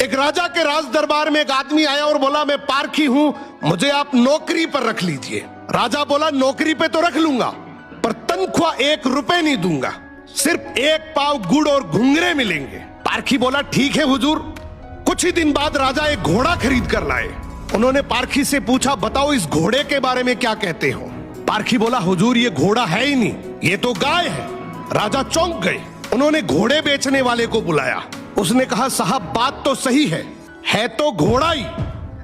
एक राजा के राज दरबार में एक आदमी आया और बोला, मैं पारखी हूं, मुझे आप नौकरी पर रख लीजिए। राजा बोला, नौकरी पे तो रख लूंगा, पर तनख्वाह 1 रुपए नहीं दूंगा, सिर्फ 1 पाव गुड़ और घुंघरे मिलेंगे। पारखी बोला, ठीक है हुजूर। कुछ ही दिन बाद राजा एक घोड़ा खरीद कर लाए। उन्होंने पारखी से पूछा, बताओ इस घोड़े के बारे में क्या कहते हो। पारखी बोला, हुजूर ये घोड़ा है ही नहीं, ये तो गाय है। राजा चौंक गए। उन्होंने घोड़े बेचने वाले को बुलाया। उसने कहा, साहब बात तो सही है तो घोड़ा ही,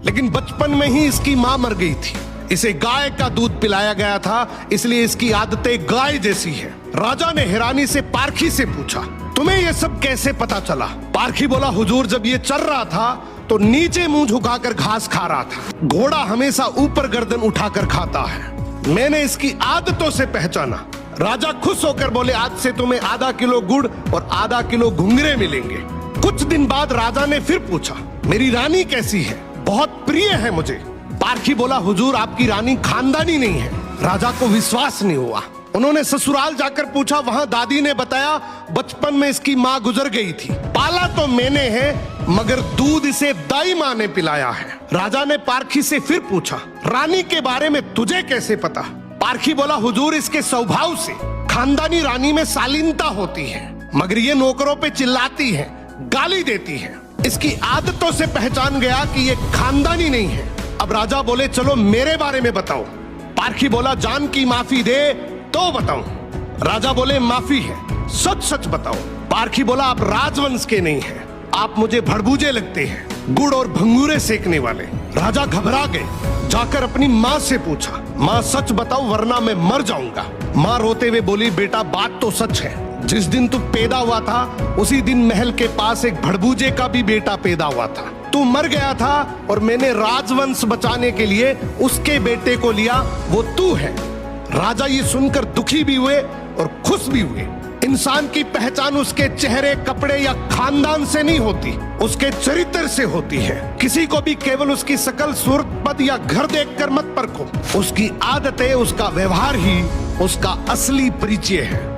लेकिन बचपन में ही इसकी मां मर गई थी, इसे गाय का दूध पिलाया गया था, इसलिए इसकी आदतें गाय जैसी है। राजा ने हैरानी से पारखी से पूछा, तुम्हें ये सब कैसे पता चला। पारखी बोला, हुजूर जब ये चल रहा था तो नीचे मुंह झुकाकर घास खा रहा था, घोड़ा हमेशा ऊपर गर्दन उठाकर खाता है, मैंने इसकी आदतों से पहचाना। राजा खुश होकर बोले, आज से तुम्हें आधा किलो गुड़ और आधा किलो घुंघरे मिलेंगे। कुछ दिन बाद राजा ने फिर पूछा, मेरी रानी कैसी है, बहुत प्रिय है मुझे। पारखी बोला, हुजूर आपकी रानी खानदानी नहीं है। राजा को विश्वास नहीं हुआ। उन्होंने ससुराल जाकर पूछा, वहां दादी ने बताया, बचपन में इसकी माँ गुजर गई थी, पाला तो मैंने है, मगर दूध इसे दाई माँ ने पिलाया है। राजा ने पारखी से फिर पूछा, रानी के बारे में तुझे कैसे पता। पारखी बोला, हुजूर इसके स्वभाव से खानदानी रानी में शालीनता होती है, मगर ये नौकरों पे चिल्लाती है, गाली देती है, इसकी आदतों से पहचान गया कि ये खानदानी नहीं है। अब राजा बोले, चलो मेरे बारे में बताओ। पारखी बोला, जान की माफी दे तो बताऊं। राजा बोले, माफी है, सच सच बताओ। पारखी बोला, आप राजवंश के नहीं हैं, आप मुझे भड़बूजे लगते हैं, गुड़ और भंगूरे सेकने वाले। राजा घबरा गए। जाकर अपनी माँ से पूछा, माँ सच बताओ वरना मैं मर जाऊंगा। माँ रोते हुए बोली, बेटा बात तो सच है, जिस दिन तू पैदा हुआ था उसी दिन महल के पास एक भड़बूजे का भी बेटा पैदा हुआ था, तू मर गया था और मैंने राजवंश बचाने के लिए उसके बेटे को लिया, वो तू है। राजा ये सुनकर दुखी भी हुए और खुश भी हुए। इंसान की पहचान उसके चेहरे, कपड़े या खानदान से नहीं होती, उसके चरित्र से होती है। किसी को भी केवल उसकी शकल, सूरत, पद या घर देखकर मत परखो, उसकी आदतें, उसका व्यवहार ही उसका असली परिचय है।